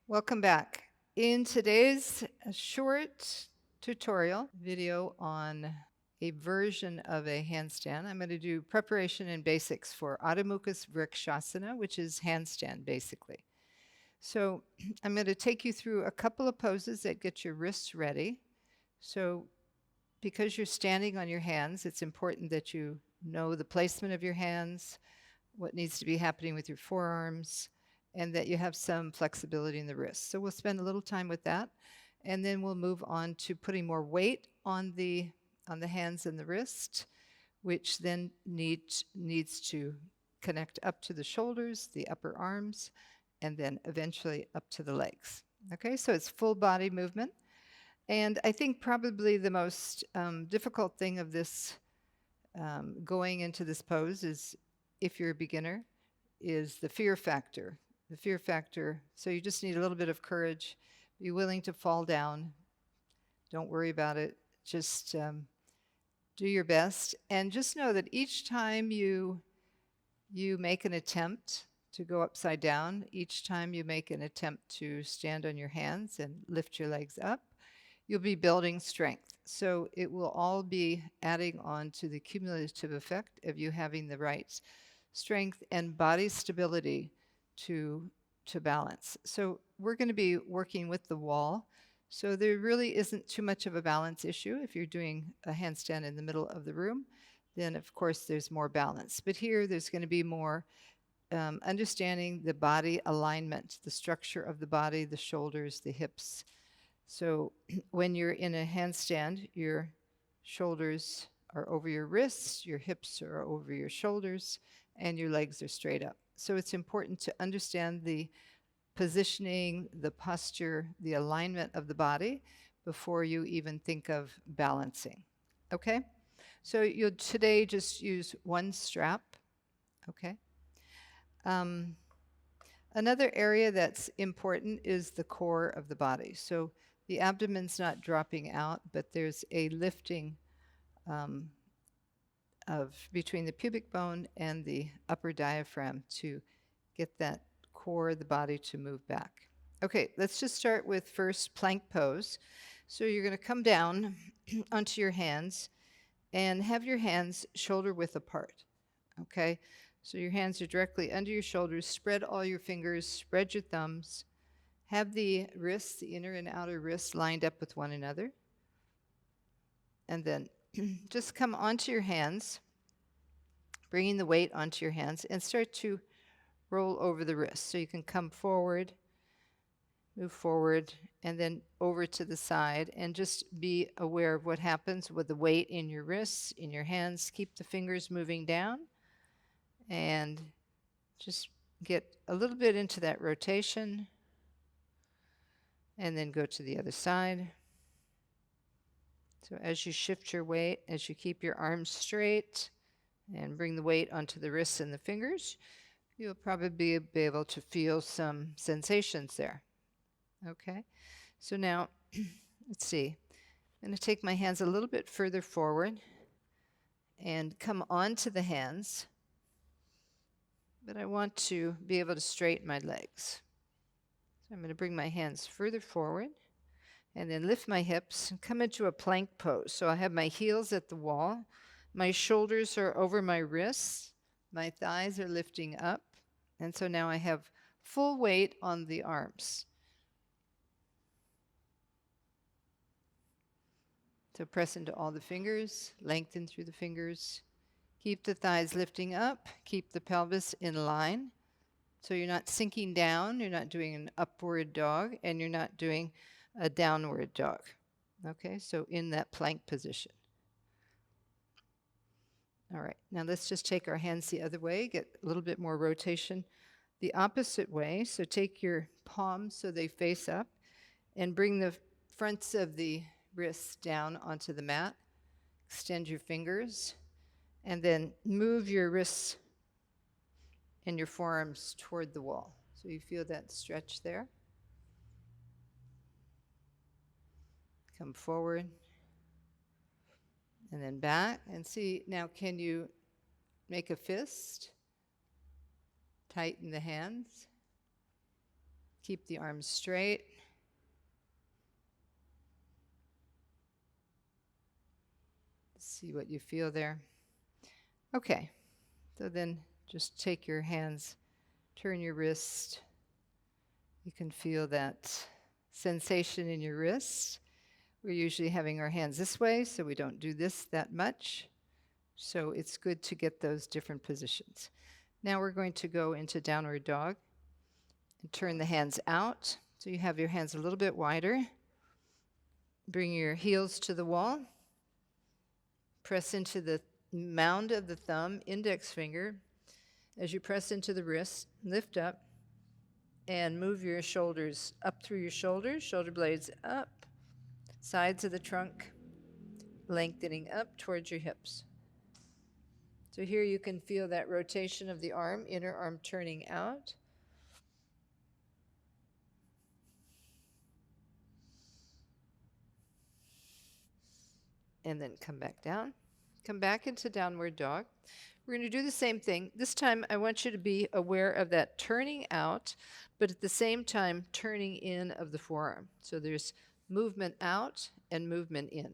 Welcome back. In today's short tutorial video on a version of a handstand, I'm going to do preparation and basics for Adho Mukha Vrikshasana, which is handstand basically. So I'm going to take you through a couple of poses that get your wrists ready. So because you're standing on your hands, it's important that you know the placement of your hands, what needs to be happening with your forearms, and that you have some flexibility in the wrists. So we'll spend a little time with that, and then we'll move on to putting more weight on the hands and the wrist, which then needs to connect up to the shoulders, the upper arms, and then eventually up to the legs. Okay, so it's full body movement. And I think probably the most difficult thing of this going into this pose is, if you're a beginner, is the fear factor. The fear factor. So you just need a little bit of courage. Be willing to fall down. Don't worry about it. Just do your best, and just know that each time you make an attempt to go upside down, each time you make an attempt to stand on your hands and lift your legs up, you'll be building strength. So it will all be adding on to the cumulative effect of you having the right strength and body stability to balance. So we're going to be working with the wall. So there really isn't too much of a balance issue. If you're doing a handstand in the middle of the room, then of course there's more balance. But here there's going to be more understanding the body alignment, the structure of the body, the shoulders, the hips. So when you're in a handstand, your shoulders are over your wrists, your hips are over your shoulders, and your legs are straight up. So it's important to understand the positioning, the posture, the alignment of the body before you even think of balancing. Okay? So you'll today just use one strap. Okay? Um, Another area that's important is the core of the body. So the abdomen's not dropping out, but there's a lifting um, of between the pubic bone and the upper diaphragm to get that core of the body to move back. Okay, let's just start with first plank pose. So you're going to come down onto your hands and have your hands shoulder width apart. Okay, so your hands are directly under your shoulders. Spread all your fingers, spread your thumbs. Have the wrists, the inner and outer wrists, lined up with one another. And then just come onto your hands, bringing the weight onto your hands, and start to roll over the wrists. So you can come forward, move forward, and then over to the side, and just be aware of what happens with the weight in your wrists, in your hands. Keep the fingers moving down, and just get a little bit into that rotation, and then go to the other side. So as you shift your weight, as you keep your arms straight and bring the weight onto the wrists and the fingers, you'll probably be able to feel some sensations there. Okay, so now let's see. I'm going to take my hands a little bit further forward and come onto the hands, but I want to be able to straighten my legs. So I'm going to bring my hands further forward and then lift my hips and come into a plank pose. So I have my heels at the wall, my shoulders are over my wrists, my thighs are lifting up, and so now I have full weight on the arms. So press into all the fingers, lengthen through the fingers. Keep the thighs lifting up, keep the pelvis in line. So you're not sinking down, you're not doing an upward dog, and you're not doing a downward dog. Okay, so in that plank position. All right, now let's just take our hands the other way, get a little bit more rotation the opposite way. So take your palms so they face up and bring the fronts of the wrists down onto the mat. Extend your fingers and then move your wrists and your forearms toward the wall. So you feel that stretch there. Come forward and then back. And see, now can you make a fist? Tighten the hands. Keep the arms straight. See what you feel there. Okay, so then just take your hands, turn your wrist. You can feel that sensation in your wrist. We're usually having our hands this way, so we don't do this that much. So it's good to get those different positions. Now we're going to go into downward dog and turn the hands out. So you have your hands a little bit wider. Bring your heels to the wall. Press into the mound of the thumb, index finger. As you press into the wrist, lift up and move your shoulders up through your shoulders, shoulder blades up, sides of the trunk lengthening up towards your hips. So here you can feel that rotation of the arm, inner arm turning out. And then come back down. Come back into downward dog. We're going to do the same thing. This time I want you to be aware of that turning out, but at the same time turning in of the forearm. So there's movement out and movement in.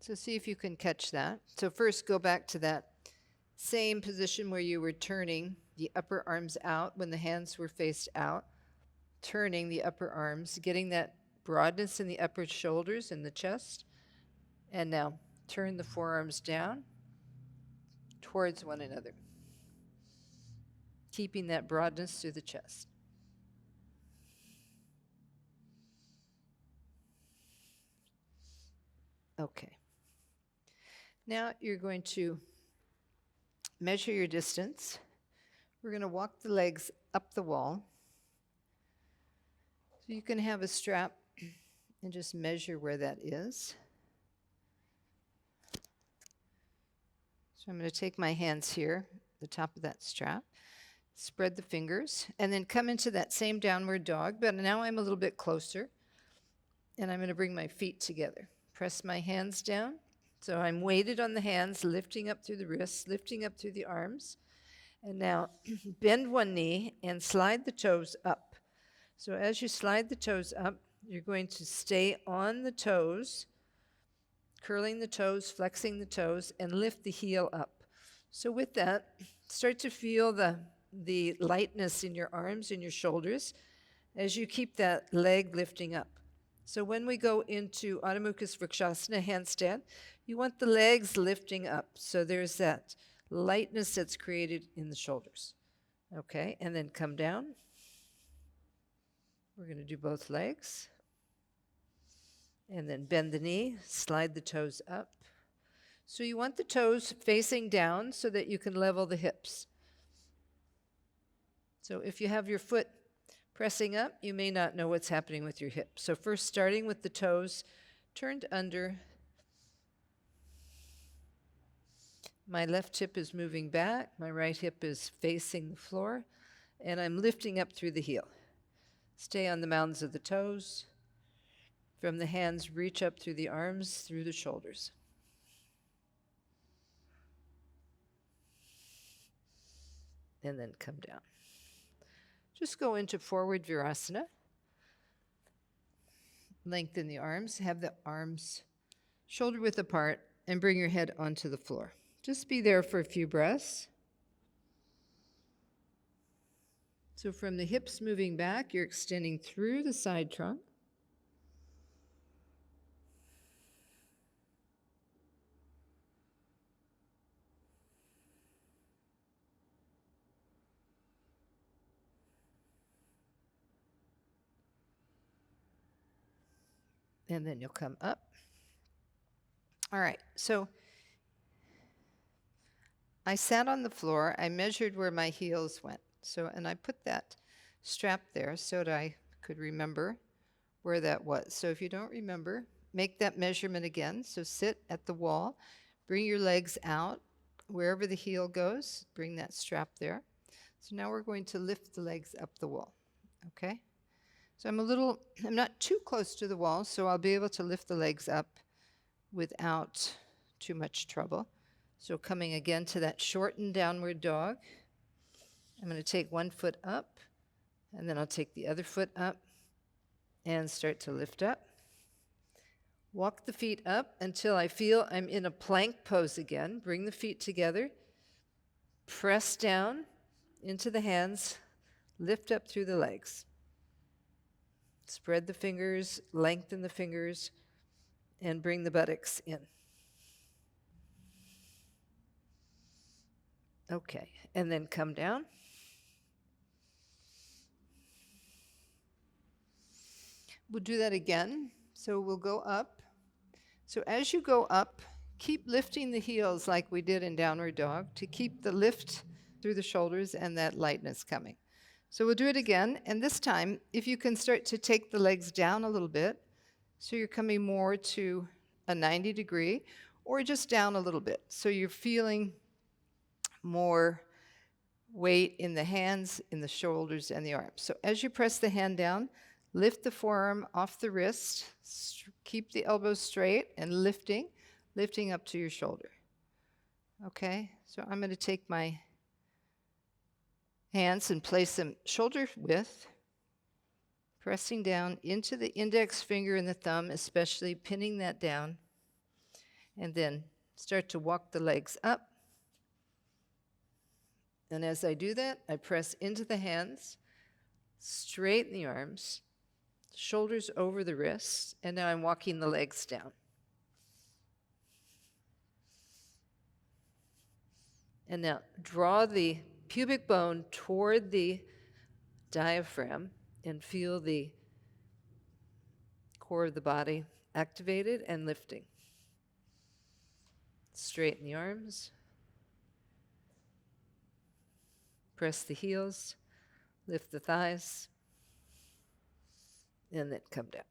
So see if you can catch that. So first go back to that same position where you were turning the upper arms out when the hands were faced out, turning the upper arms, getting that broadness in the upper shoulders and the chest. And now turn the forearms down towards one another, keeping that broadness through the chest. Okay. Now you're going to measure your distance. We're going to walk the legs up the wall. So you can have a strap and just measure where that is. So I'm going to take my hands here, the top of that strap, spread the fingers, and then come into that same downward dog, but now I'm a little bit closer, and I'm going to bring my feet together. Press my hands down. So I'm weighted on the hands, lifting up through the wrists, lifting up through the arms. And now bend one knee and slide the toes up. So as you slide the toes up, you're going to stay on the toes, curling the toes, flexing the toes, and lift the heel up. So with that, start to feel the lightness in your arms and your shoulders as you keep that leg lifting up. So when we go into Adho Mukha Vrikshasana, handstand, you want the legs lifting up. So there's that lightness that's created in the shoulders. Okay, and then come down. We're going to do both legs. And then bend the knee, slide the toes up. So you want the toes facing down so that you can level the hips. So if you have your foot pressing up, you may not know what's happening with your hips. So first starting with the toes turned under. My left hip is moving back, my right hip is facing the floor, and I'm lifting up through the heel. Stay on the mounds of the toes. From the hands, reach up through the arms, through the shoulders. And then come down. Just go into forward virasana. Lengthen the arms, have the arms shoulder width apart, and bring your head onto the floor. Just be there for a few breaths. So from the hips moving back, you're extending through the side trunk. And then you'll come up. All right, so I sat on the floor, I measured where my heels went. And I put that strap there so that I could remember where that was. So if you don't remember, make that measurement again. So sit at the wall, bring your legs out, wherever the heel goes, bring that strap there. So now we're going to lift the legs up the wall, okay? So I'm not too close to the wall, so I'll be able to lift the legs up without too much trouble. So coming again to that shortened downward dog, I'm going to take one foot up And then I'll take the other foot up and start to lift up. Walk the feet up until I feel I'm in a plank pose again. Bring the feet together. Press down into the hands. Lift up through the legs. Spread the fingers, lengthen the fingers, and bring the buttocks in. Okay, and then come down. We'll do that again. So we'll go up. So as you go up, keep lifting the heels like we did in downward dog to keep the lift through the shoulders and that lightness coming. So we'll do it again. And this time, if you can start to take the legs down a little bit, so you're coming more to a 90 degree, or just down a little bit. So you're feeling more weight in the hands, in the shoulders, and the arms. So as you press the hand down, lift the forearm off the wrist, keep the elbows straight and lifting up to your shoulder. Okay, so I'm going to take my hands and place them shoulder width, pressing down into the index finger and the thumb, especially pinning that down, and then start to walk the legs up. And as I do that, I press into the hands, straighten the arms, shoulders over the wrists, and now I'm walking the legs down. And now draw the pubic bone toward the diaphragm and feel the core of the body activated and lifting. Straighten the arms. Press the heels, lift the thighs, and then come down.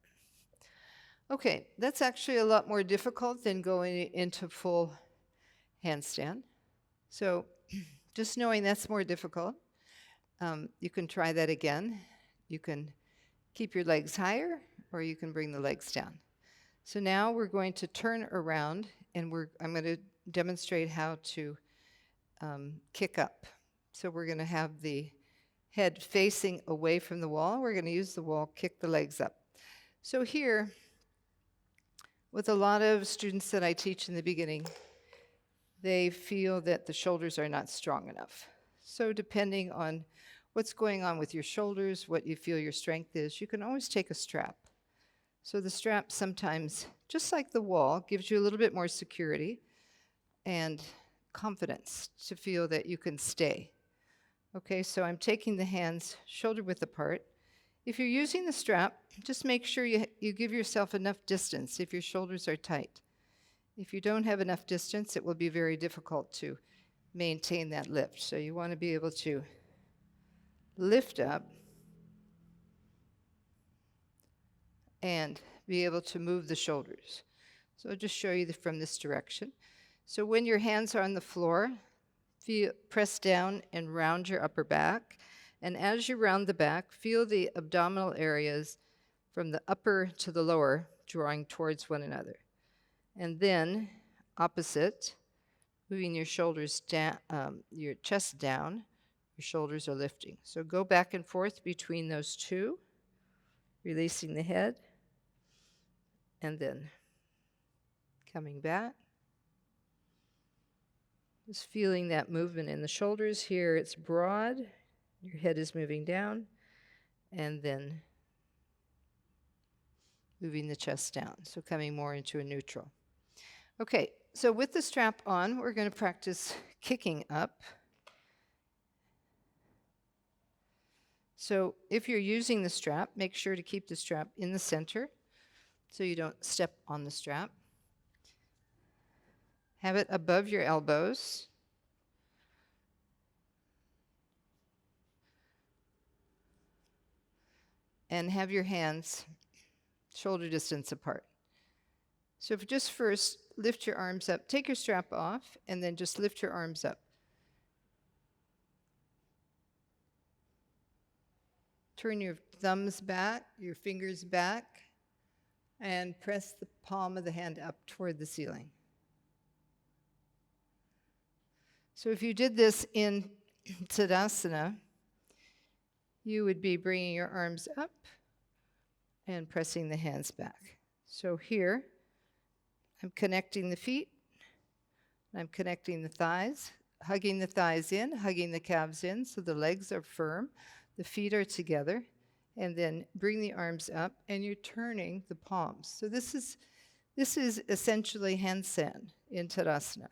Okay, that's actually a lot more difficult than going into full handstand. So just knowing that's more difficult, you can try that again. You can keep your legs higher, or you can bring the legs down. So now we're going to turn around, and I'm going to demonstrate how to kick up. So we're going to have the head facing away from the wall. We're going to use the wall, kick the legs up. So here, with a lot of students that I teach in the beginning, they feel that the shoulders are not strong enough. So depending on what's going on with your shoulders, what you feel your strength is, you can always take a strap. So the strap sometimes, just like the wall, gives you a little bit more security and confidence to feel that you can stay. Okay, so I'm taking the hands shoulder width apart. If you're using the strap, just make sure you give yourself enough distance if your shoulders are tight. If you don't have enough distance, it will be very difficult to maintain that lift. So you want to be able to lift up and be able to move the shoulders. So I'll just show you from this direction. So when your hands are on the floor, press down and round your upper back. And as you round the back, feel the abdominal areas from the upper to the lower drawing towards one another. And then opposite, moving your shoulders down, your chest down, your shoulders are lifting. So go back and forth between those two, releasing the head, and then coming back. Just feeling that movement in the shoulders. Here it's broad, your head is moving down, and then moving the chest down. So coming more into a neutral. Okay, so with the strap on, we're going to practice kicking up. So if you're using the strap, make sure to keep the strap in the center so you don't step on the strap. Have it above your elbows. And have your hands shoulder distance apart. So if you just first lift your arms up, take your strap off, and then just lift your arms up. Turn your thumbs back, your fingers back, and press the palm of the hand up toward the ceiling. So if you did this in Tadasana, you would be bringing your arms up and pressing the hands back. So here, I'm connecting the feet, I'm connecting the thighs, hugging the thighs in, hugging the calves in so the legs are firm, the feet are together, and then bring the arms up and you're turning the palms. So this is essentially handstand in Tadasana.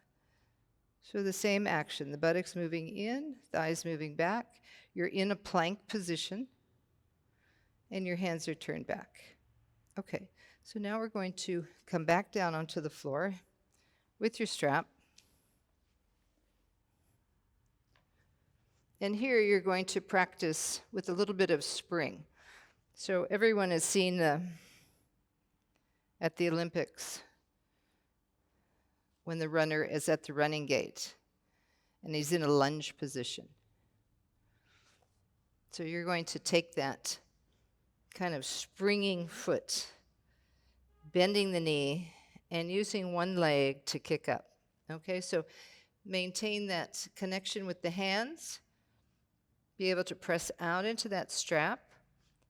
So the same action, the buttocks moving in, thighs moving back, you're in a plank position, and your hands are turned back. Okay, so now we're going to come back down onto the floor with your strap. And here you're going to practice with a little bit of spring. So everyone has seen at the Olympics when the runner is at the running gate and he's in a lunge position. So you're going to take that kind of springing foot, bending the knee, and using one leg to kick up. Okay, so maintain that connection with the hands, be able to press out into that strap,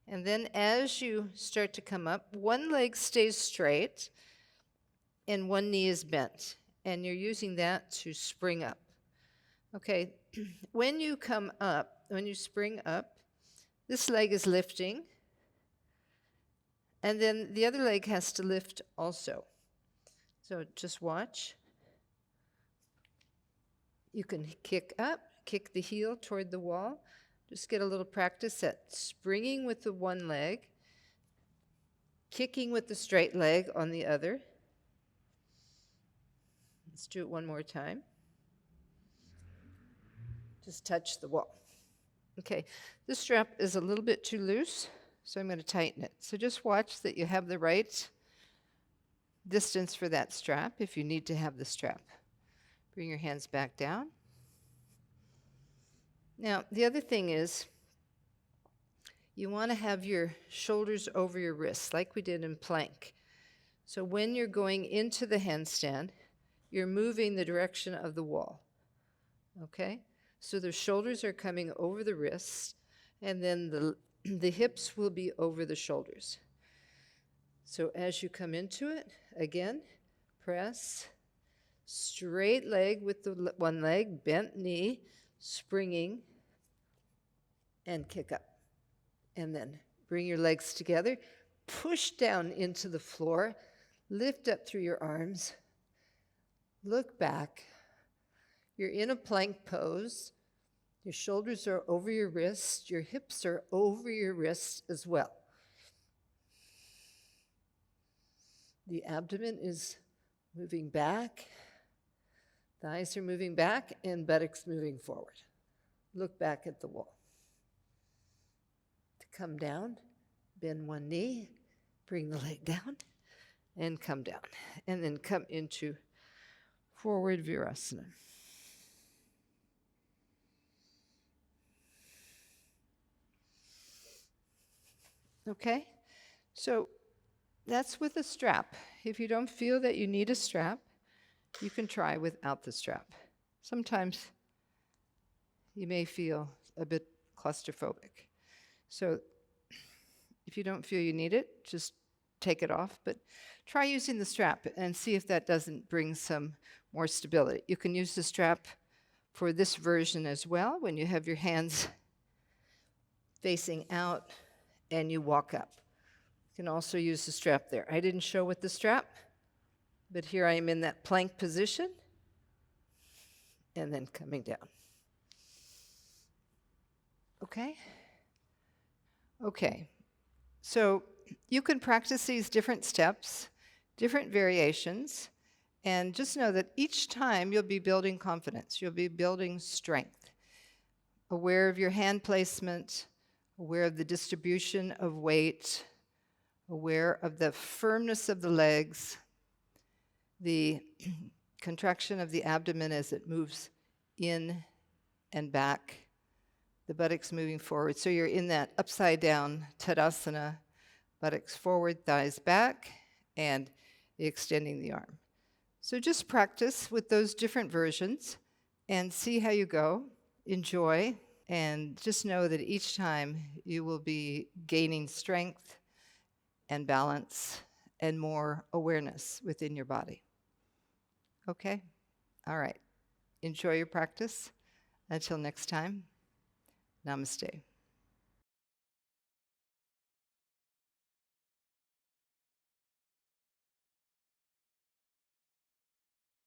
and then as you start to come up, one leg stays straight and one knee is bent, and you're using that to spring up. Okay, when you come up, when you spring up, this leg is lifting, and then the other leg has to lift also. So just watch. You can kick up, kick the heel toward the wall. Just get a little practice at springing with the one leg, kicking with the straight leg on the other. Let's do it one more time. Just touch the wall. Okay, this strap is a little bit too loose, so I'm going to tighten it. So just watch that you have the right distance for that strap if you need to have the strap. Bring your hands back down. Now, the other thing is you want to have your shoulders over your wrists like we did in plank. So when you're going into the handstand, you're moving the direction of the wall. Okay? So the shoulders are coming over the wrists, and then the hips will be over the shoulders. So as you come into it, again, press, straight leg with the one leg, bent knee, springing, and kick up. And then bring your legs together, push down into the floor, lift up through your arms, look back. You're in a plank pose. Your shoulders are over your wrists. Your hips are over your wrists as well. The abdomen is moving back. Thighs are moving back and buttocks moving forward. Look back at the wall. To come down, bend one knee, bring the leg down, and come down. And then come into forward virasana. Okay, so that's with a strap. If you don't feel that you need a strap, you can try without the strap. Sometimes you may feel a bit claustrophobic. So if you don't feel you need it, just take it off, but try using the strap and see if that doesn't bring some more stability. You can use the strap for this version as well when you have your hands facing out and you walk up. You can also use the strap there. I didn't show with the strap, but here I am in that plank position and then coming down. Okay? Okay. So you can practice these different steps, different variations, and just know that each time you'll be building confidence. You'll be building strength. Aware of your hand placement, aware of the distribution of weight, aware of the firmness of the legs, the contraction of the abdomen as it moves in and back, the buttocks moving forward. So you're in that upside down Tadasana, buttocks forward, thighs back, and extending the arm. So just practice with those different versions and see how you go. Enjoy. And just know that each time you will be gaining strength and balance and more awareness within your body. Okay? All right. Enjoy your practice. Until next time, namaste.